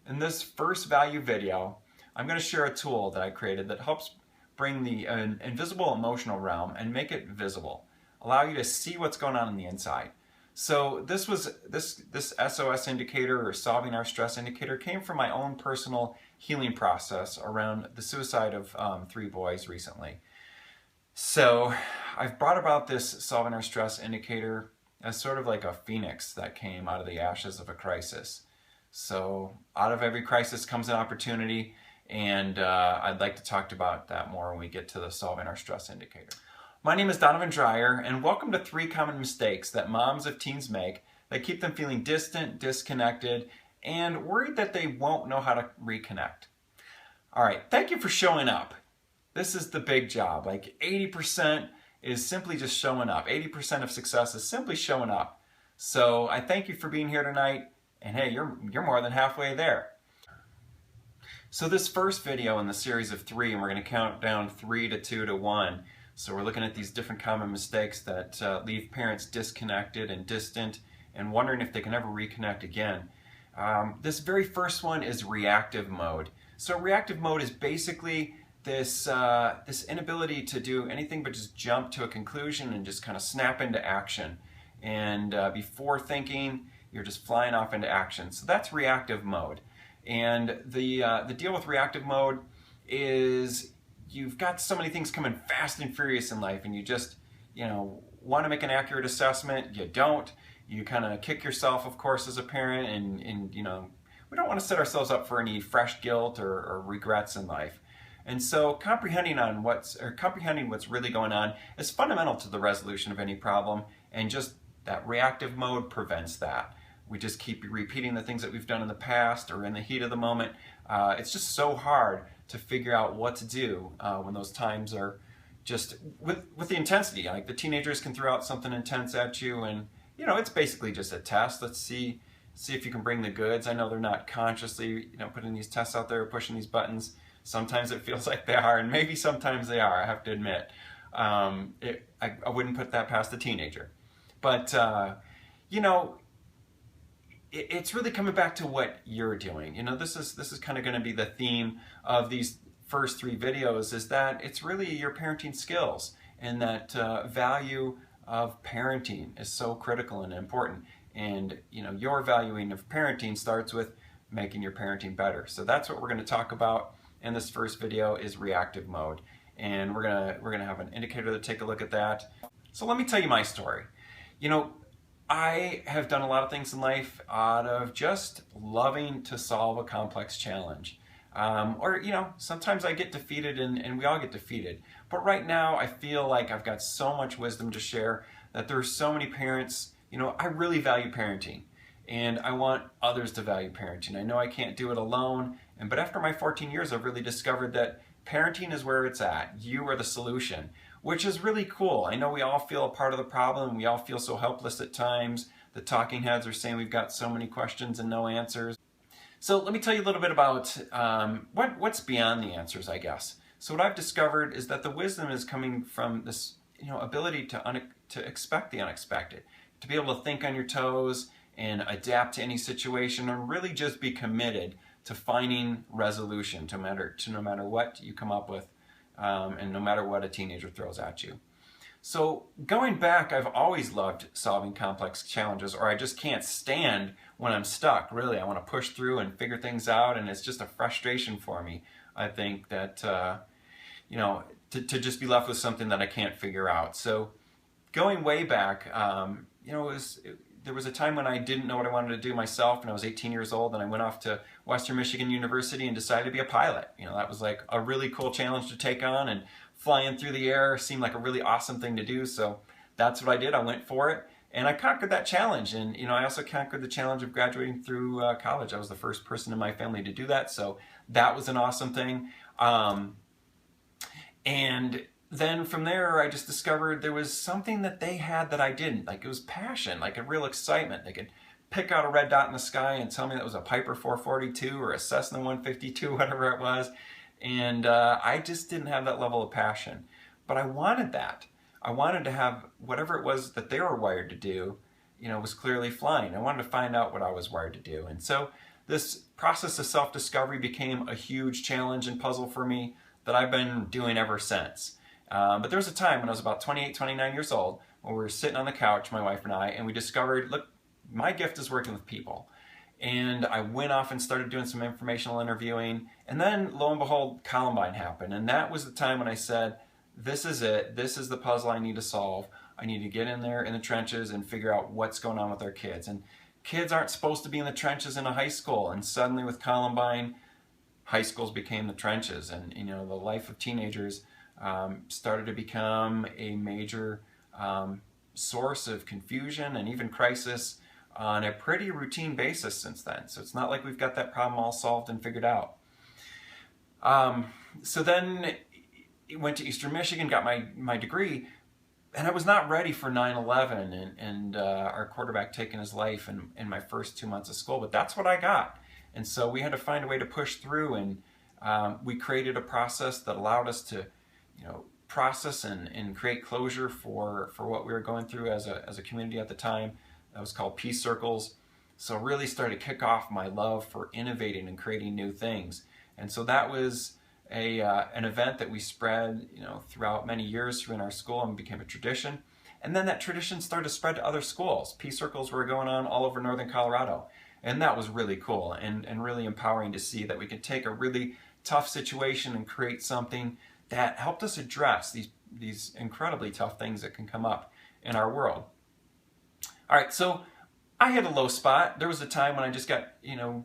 In this first value video, I'm going to share a tool that I created that helps bring the invisible emotional realm and make it visible, allow you to see what's going on the inside. So this SOS indicator, or solving our stress indicator, came from my own personal healing process around the suicide of 3 boys recently. So I've brought about this solving our stress indicator as sort of like a phoenix that came out of the ashes of a crisis. So out of every crisis comes an opportunity, and I'd like to talk about that more when we get to the solving our stress indicator. My name is Donovan Dreyer, and welcome to 3 common mistakes that moms of teens make that keep them feeling distant, disconnected, and worried that they won't know how to reconnect. All right, thank you for showing up. This is the big job. Like 80% is simply just showing up. 80% of success is simply showing up. So I thank you for being here tonight. And hey, you're more than halfway there. So this first video in the series of 3, and we're going to count down 3 to 2 to 1. So we're looking at these different common mistakes that leave parents disconnected and distant and wondering if they can ever reconnect again. This very first one is reactive mode. So reactive mode is basically this inability to do anything but just jump to a conclusion and just kind of snap into action. And before thinking, you're just flying off into action. So that's reactive mode. And the deal with reactive mode is you've got so many things coming fast and furious in life, and you just, want to make an accurate assessment. You don't. You kind of kick yourself, of course, as a parent, and we don't want to set ourselves up for any fresh guilt or regrets in life. And so comprehending what's really going on is fundamental to the resolution of any problem, and just that reactive mode prevents that. We just keep repeating the things that we've done in the past or in the heat of the moment. It's just so hard to figure out what to do when those times are just with the intensity. Like the teenagers can throw out something intense at you, and it's basically just a test. Let's see if you can bring the goods. I know they're not consciously putting these tests out there, pushing these buttons. Sometimes it feels like they are, and maybe sometimes they are, I have to admit. I wouldn't put that past a teenager. But, it's really coming back to what you're doing. This is kind of going to be the theme of these first 3 videos, is that it's really your parenting skills, and that value of parenting is so critical and important. And, your valuing of parenting starts with making your parenting better. So that's what we're going to talk about. And this first video is reactive mode, and we're gonna have an indicator to take a look at that. So let me tell you my story. I have done a lot of things in life out of just loving to solve a complex challenge. Sometimes I get defeated, and we all get defeated. But right now I feel like I've got so much wisdom to share, that there are so many parents. I really value parenting, and I want others to value parenting. I know I can't do it alone, but after my 14 years, I've really discovered that parenting is where it's at. You are the solution, which is really cool. I know we all feel a part of the problem. We all feel so helpless at times. The talking heads are saying we've got so many questions and no answers. So let me tell you a little bit about what's beyond the answers, I guess. So what I've discovered is that the wisdom is coming from this ability to expect the unexpected, to be able to think on your toes and adapt to any situation, and really just be committed to finding resolution no matter what you come up with, and no matter what a teenager throws at you. So going back, I've always loved solving complex challenges, or I just can't stand when I'm stuck. Really, I want to push through and figure things out, and it's just a frustration for me. I think that to just be left with something that I can't figure out. So going way back, there was a time when I didn't know what I wanted to do myself, and I was 18 years old, and I went off to Western Michigan University and decided to be a pilot. That was like a really cool challenge to take on, and flying through the air seemed like a really awesome thing to do. So that's what I did. I went for it, and I conquered that challenge. And I also conquered the challenge of graduating through college. I was the first person in my family to do that, so that was an awesome thing. And then from there, I just discovered there was something that they had that I didn't. Like, it was passion, like a real excitement. They could pick out a red dot in the sky and tell me that was a Piper 442 or a Cessna 152, whatever it was. And I just didn't have that level of passion. But I wanted that. I wanted to have whatever it was that they were wired to do, was clearly flying. I wanted to find out what I was wired to do. And so this process of self-discovery became a huge challenge and puzzle for me that I've been doing ever since. But there was a time when I was about 28, 29 years old when we were sitting on the couch, my wife and I, and we discovered, look, my gift is working with people. And I went off and started doing some informational interviewing. And then, lo and behold, Columbine happened. And that was the time when I said, this is it. This is the puzzle I need to solve. I need to get in there in the trenches and figure out what's going on with our kids. And kids aren't supposed to be in the trenches in a high school. And suddenly with Columbine, high schools became the trenches. And the life of teenagers started to become a major source of confusion and even crisis on a pretty routine basis since then. So it's not like we've got that problem all solved and figured out. So then I went to Eastern Michigan, got my degree, and I was not ready for 9/11 and our quarterback taking his life in my first 2 months of school, but that's what I got. And so we had to find a way to push through, and we created a process that allowed us to process and create closure for what we were going through as a community at the time. That was called Peace Circles. So really started to kick off my love for innovating and creating new things. And so that was an event that we spread throughout many years in our school and became a tradition. And then that tradition started to spread to other schools. Peace Circles were going on all over northern Colorado. And that was really cool and really empowering to see that we could take a really tough situation and create something that helped us address these incredibly tough things that can come up in our world. All right, so I had a low spot. There was a time when I just got,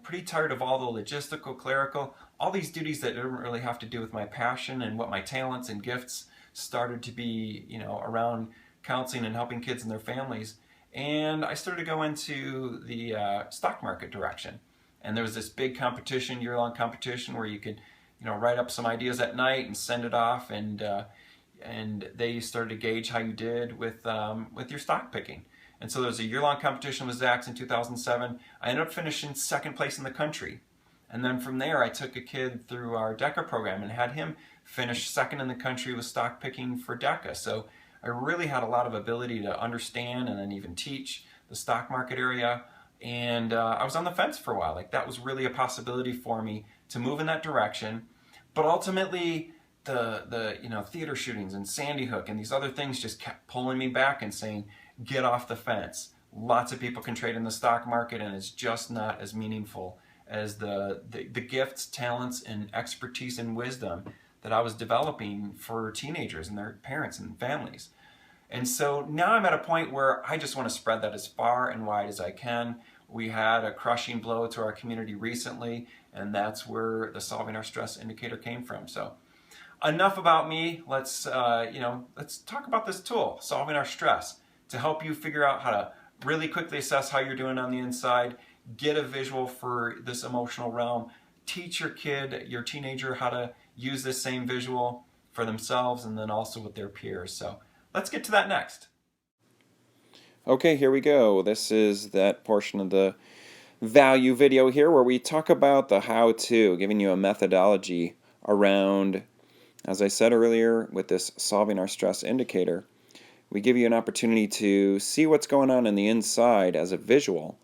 pretty tired of all the logistical, clerical, all these duties that didn't really have to do with my passion and what my talents and gifts started to be, around counseling and helping kids and their families. And I started to go into the stock market direction. And there was this big competition, year-long competition, where you could, write up some ideas at night and send it off, and they started to gauge how you did with your stock picking. And so there was a year-long competition with Zach's in 2007. I ended up finishing second place in the country. And then from there, I took a kid through our DECA program and had him finish second in the country with stock picking for DECA. So I really had a lot of ability to understand and then even teach the stock market area. And I was on the fence for a while. Like, that was really a possibility for me to move in that direction. But ultimately, the theater shootings and Sandy Hook and these other things just kept pulling me back and saying, get off the fence. Lots of people can trade in the stock market, and it's just not as meaningful as the gifts, talents, and expertise and wisdom that I was developing for teenagers and their parents and families. And so now I'm at a point where I just want to spread that as far and wide as I can. We had a crushing blow to our community recently, and that's where the Solving Our Stress indicator came from. So enough about me. Let's talk about this tool, Solving Our Stress, to help you figure out how to really quickly assess how you're doing on the inside, get a visual for this emotional realm, teach your kid, your teenager, how to use this same visual for themselves and then also with their peers. So let's get to that next. Okay, here we go. This is that portion of the value video here where we talk about the how-to, giving you a methodology around, as I said earlier, with this Solving Our Stress indicator. We give you an opportunity to see what's going on in the inside as a visual.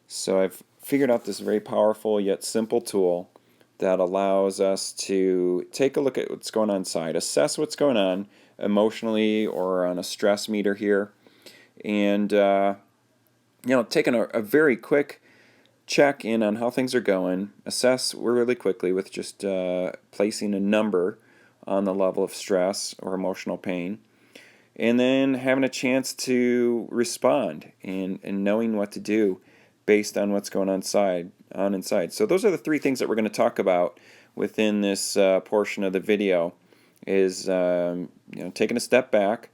So I've figured out this very powerful yet simple tool that allows us to take a look at what's going on inside, assess what's going on emotionally or on a stress meter here, and taking a very quick check in on how things are going, assess really quickly with just placing a number on the level of stress or emotional pain, and then having a chance to respond and knowing what to do based on what's going on inside. So those are the three things that we're going to talk about within this portion of the video, is taking a step back,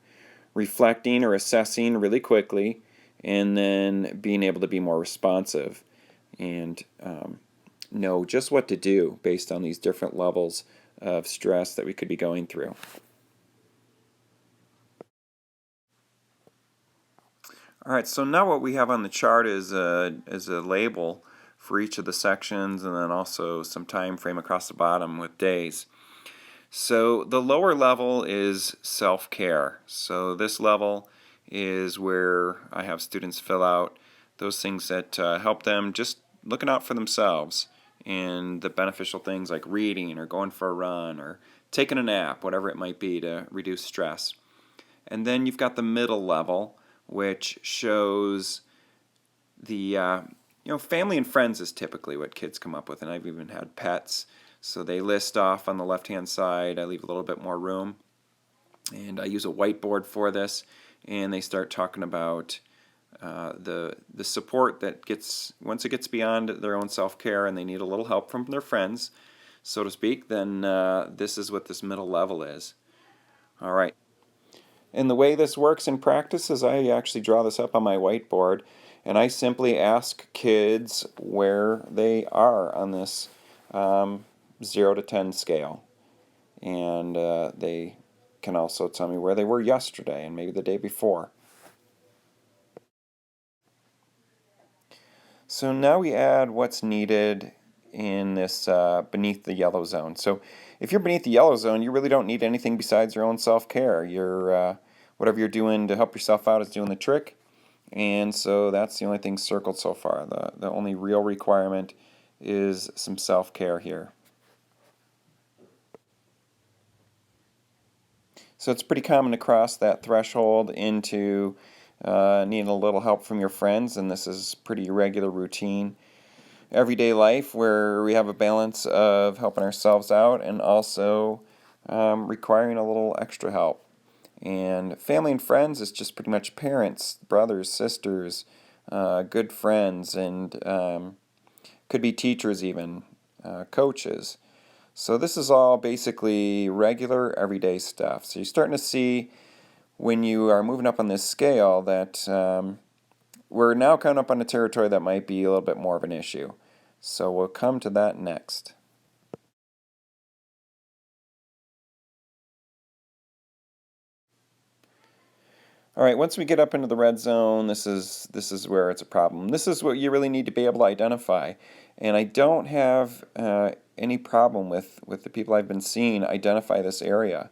reflecting or assessing really quickly, and then being able to be more responsive and know just what to do based on these different levels of stress that we could be going through. All right, so now what we have on the chart is a label for each of the sections, and then also some time frame across the bottom with days. So the lower level is self-care. So this level is where I have students fill out those things that help them just looking out for themselves and the beneficial things like reading or going for a run or taking a nap, whatever it might be to reduce stress. And then you've got the middle level, which shows the family and friends is typically what kids come up with, and I've even had pets. So they list off on the left-hand side. I leave a little bit more room, and I use a whiteboard for this, and they start talking about the support that gets, once it gets beyond their own self-care and they need a little help from their friends, so to speak, then this is what this middle level is. All right. And the way this works in practice is I actually draw this up on my whiteboard, and I simply ask kids where they are on this 0 to 10 scale. And they can also tell me where they were yesterday and maybe the day before. So now we add what's needed in this beneath the yellow zone. So if you're beneath the yellow zone, you really don't need anything besides your own self-care. Whatever you're doing to help yourself out is doing the trick. And so that's the only thing circled so far. The only real requirement is some self-care here. So it's pretty common to cross that threshold into needing a little help from your friends, and this is pretty regular routine everyday life where we have a balance of helping ourselves out and also requiring a little extra help. And family and friends is just pretty much parents, brothers, sisters, good friends, and could be teachers even, coaches. So this is all basically regular everyday stuff. So you're starting to see when you are moving up on this scale that we're now coming up on a territory that might be a little bit more of an issue. So we'll come to that next. All right, once we get up into the red zone, this is where it's a problem. This is what you really need to be able to identify. And I don't have any problem with the people I've been seeing identify this area.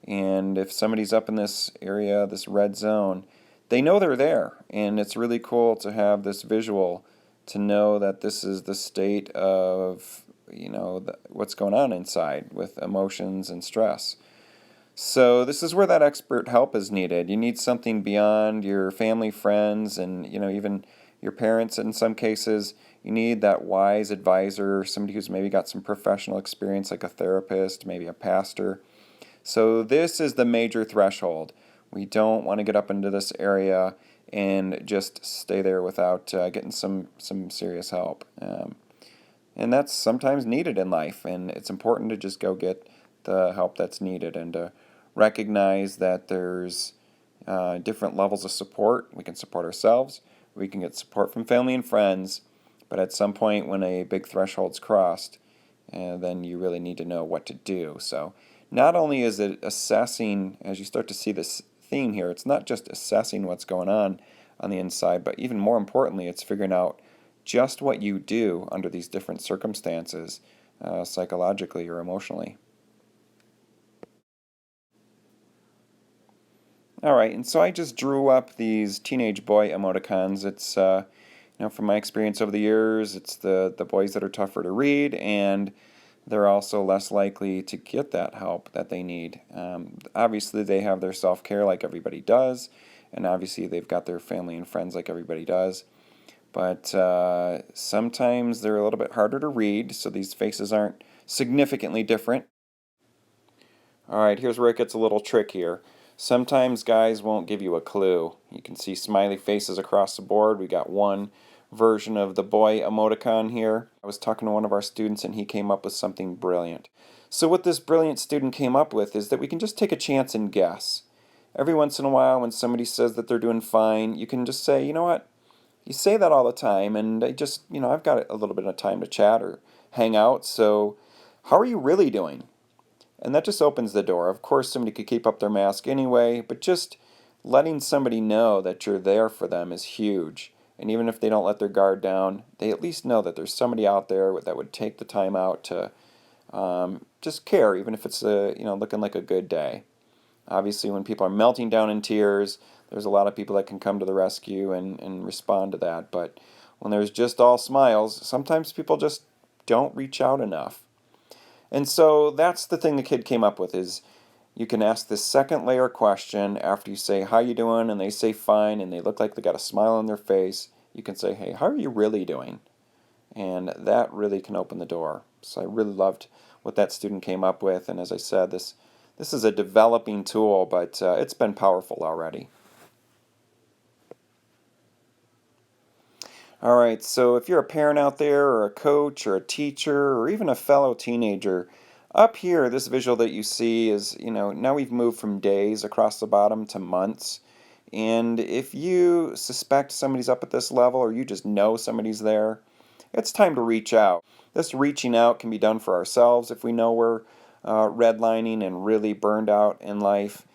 And if somebody's up in this area, this red zone, they know they're there. And it's really cool to have this visual to know that this is the state of, what's going on inside with emotions and stress. So this is where that expert help is needed. You need something beyond your family, friends, and even your parents in some cases. You need that wise advisor, somebody who's maybe got some professional experience like a therapist, maybe a pastor. So this is the major threshold. We don't want to get up into this area and just stay there without getting some serious help. And that's sometimes needed in life, and it's important to just go get the help that's needed and to recognize that there's different levels of support. We can support ourselves, we can get support from family and friends, but at some point when a big threshold's crossed, then you really need to know what to do. So not only is it assessing, as you start to see this theme here, it's not just assessing what's going on the inside, but even more importantly, it's figuring out just what you do under these different circumstances, psychologically or emotionally. All right, and so I just drew up these teenage boy emoticons. It's, from my experience over the years, it's the boys that are tougher to read, and they're also less likely to get that help that they need. Obviously, they have their self-care like everybody does, and obviously they've got their family and friends like everybody does. But sometimes they're a little bit harder to read, so these faces aren't significantly different. All right, here's where it gets a little trickier. Sometimes guys won't give you a clue. You can see smiley faces across the board. We got one version of the boy emoticon here. I was talking to one of our students and he came up with something brilliant. So what this brilliant student came up with is that we can just take a chance and guess. Every once in a while when somebody says that they're doing fine, you can just say, you know what, you say that all the time and I just, I've got a little bit of time to chat or hang out, so how are you really doing? And that just opens the door. Of course, somebody could keep up their mask anyway, but just letting somebody know that you're there for them is huge. And even if they don't let their guard down, they at least know that there's somebody out there that would take the time out to just care, even if it's looking like a good day. Obviously, when people are melting down in tears, there's a lot of people that can come to the rescue and respond to that. But when there's just all smiles, sometimes people just don't reach out enough. And so that's the thing the kid came up with is you can ask this second layer question after you say, how you doing? And they say fine, and they look like they got a smile on their face. You can say, hey, how are you really doing? And that really can open the door. So I really loved what that student came up with. And as I said, this is a developing tool, but it's been powerful already. All right, so if you're a parent out there, or a coach, or a teacher, or even a fellow teenager, up here, this visual that you see is, now we've moved from days across the bottom to months. And if you suspect somebody's up at this level, or you just know somebody's there, it's time to reach out. This reaching out can be done for ourselves if we know we're redlining and really burned out in life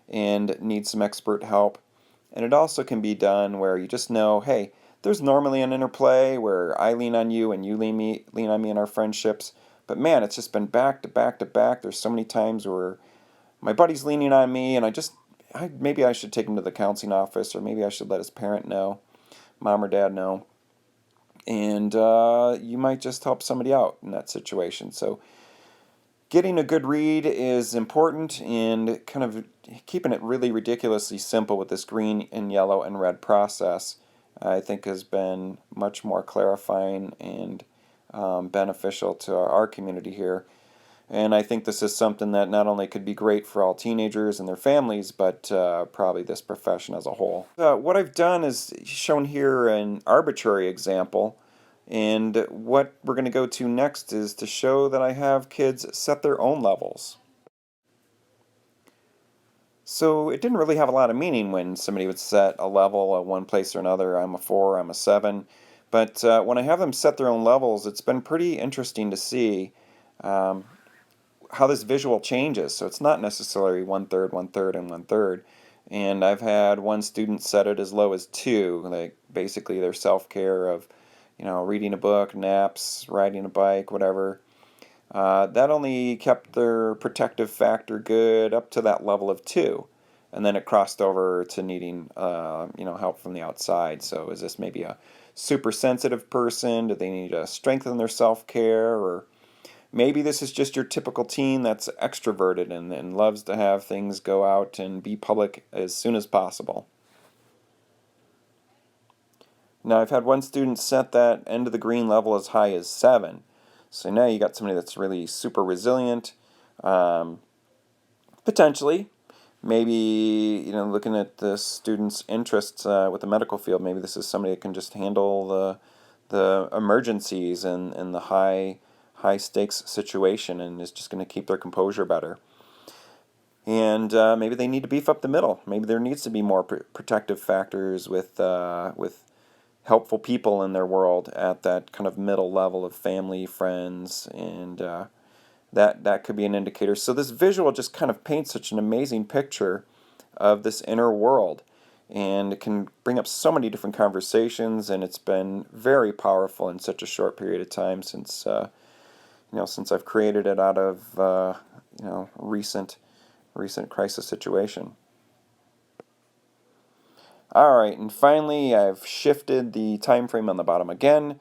and need some expert help. And it also can be done where you just know, hey, there's normally an interplay where I lean on you and you lean on me in our friendships. But man, it's just been back to back to back. There's so many times where my buddy's leaning on me and maybe I should take him to the counseling office, or maybe I should let his parent know, mom or dad know. And you might just help somebody out in that situation. So getting a good read is important, and kind of keeping it really ridiculously simple with this green and yellow and red process, I think has been much more clarifying and beneficial to our community here. And I think this is something that not only could be great for all teenagers and their families, but probably this profession as a whole. What I've done is shown here an arbitrary example. And what we're going to go to next is to show that I have kids set their own levels. So it didn't really have a lot of meaning when somebody would set a level at one place or another. I'm a 4, I'm a 7. But when I have them set their own levels, it's been pretty interesting to see how this visual changes. So it's not necessarily 1/3, 1/3, and 1/3. And I've had one student set it as low as 2, like basically their self-care of, reading a book, naps, riding a bike, whatever. That only kept their protective factor good up to that level of 2. And then it crossed over to needing, help from the outside. So is this maybe a super sensitive person? Do they need to strengthen their self-care? Or maybe this is just your typical teen that's extroverted and loves to have things go out and be public as soon as possible. Now, I've had one student set that end of the green level as high as 7. So now you got somebody that's really super resilient. Potentially, maybe, looking at the student's interests with the medical field, maybe this is somebody that can just handle the emergencies and the high stakes situation and is just going to keep their composure better. And maybe they need to beef up the middle. Maybe there needs to be more protective factors with helpful people in their world at that kind of middle level of family, friends, and that could be an indicator. So this visual just kind of paints such an amazing picture of this inner world, and it can bring up so many different conversations, and it's been very powerful in such a short period of time since since I've created it out of recent crisis situation. Alright, and finally I've shifted the time frame on the bottom again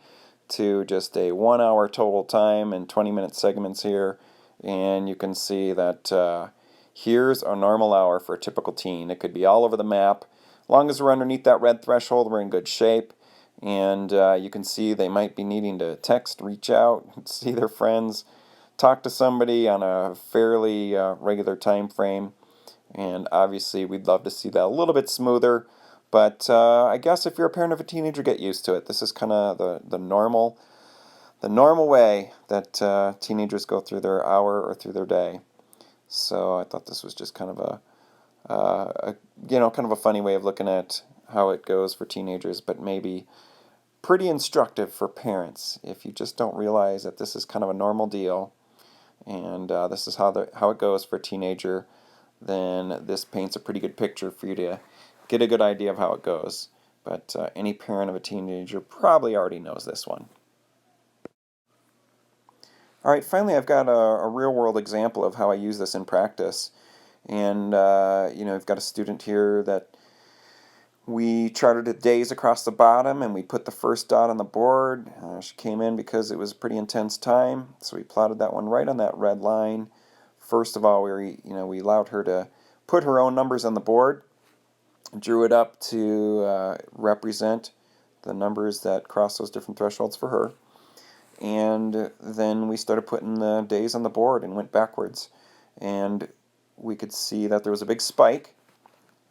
to just a 1 hour total time and 20-minute segments here, and you can see that here's our normal hour for a typical teen. It could be all over the map. As long as we're underneath that red threshold, we're in good shape, and you can see they might be needing to text, reach out, see their friends, talk to somebody on a fairly regular time frame, and obviously we'd love to see that a little bit smoother. But I guess if you're a parent of a teenager, get used to it. This is kind of the normal way that teenagers go through their hour or through their day. So I thought this was just kind of kind of a funny way of looking at how it goes for teenagers, but maybe pretty instructive for parents if you just don't realize that this is kind of a normal deal, and this is how it goes for a teenager. Then this paints a pretty good picture for you to get a good idea of how it goes. But any parent of a teenager probably already knows this one. All right, finally I've got a real-world example of how I use this in practice. And, I've got a student here that We charted the days across the bottom, and we put the first dot on the board. She came in because it was a pretty intense time, so we plotted that one right on that red line. First of all, we allowed her to put her own numbers on the board, drew it up to represent the numbers that cross those different thresholds for her. And then we started putting the days on the board and went backwards. And we could see that there was a big spike,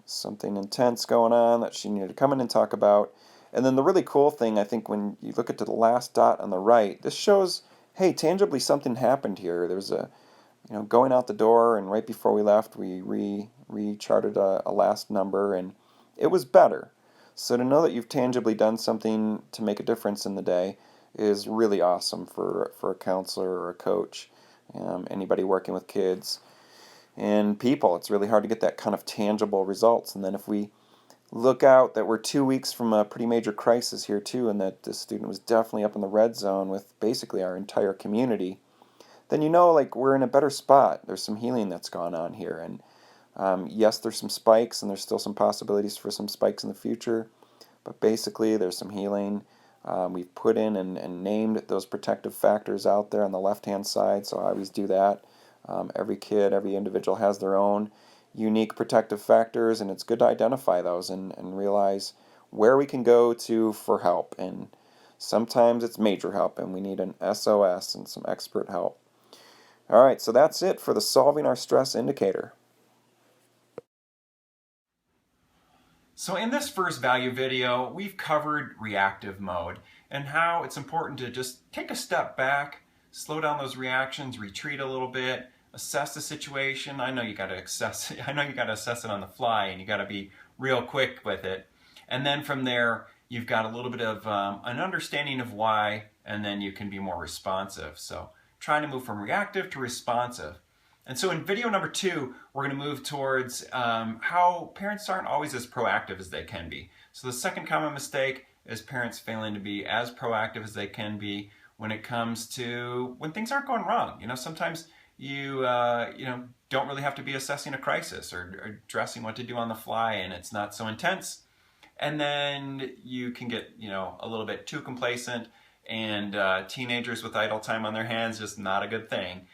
something intense going on that she needed to come in and talk about. And then the really cool thing, I think, when you look at the last dot on the right, this shows, hey, tangibly something happened here. There's a, going out the door, and right before we left, we recharted a last number, and it was better. So to know that you've tangibly done something to make a difference in the day is really awesome for a counselor or a coach, anybody working with kids and people. It's really hard to get that kind of tangible results. And then if we look out that we're 2 weeks from a pretty major crisis here too, and that this student was definitely up in the red zone with basically our entire community, then like we're in a better spot. There's some healing that's gone on here. And yes, there's some spikes, and there's still some possibilities for some spikes in the future, but basically there's some healing. We've put in and named those protective factors out there on the left-hand side, so I always do that. Every kid, every individual has their own unique protective factors, and it's good to identify those and realize where we can go to for help. And sometimes it's major help, and we need an SOS and some expert help. All right, so that's it for the Solving Our Stress indicator. So in this first value video, we've covered reactive mode and how it's important to just take a step back, slow down those reactions, retreat a little bit, assess the situation. I know you got to assess it on the fly, and you got to be real quick with it. And then from there, you've got a little bit of an understanding of why, and then you can be more responsive. So trying to move from reactive to responsive. And so in video number 2, we're going to move towards how parents aren't always as proactive as they can be. So the second common mistake is parents failing to be as proactive as they can be when it comes to when things aren't going wrong. Sometimes you don't really have to be assessing a crisis or addressing what to do on the fly, and it's not so intense. And then you can get a little bit too complacent, and teenagers with idle time on their hands, just not a good thing.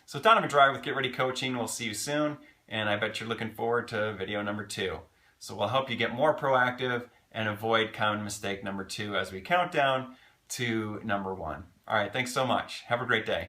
So Donovan Dreyer with Get Ready Coaching. We'll see you soon, and I bet you're looking forward to video number 2. So we'll help you get more proactive and avoid common mistake number 2 as we count down to number 1. All right, thanks so much. Have a great day.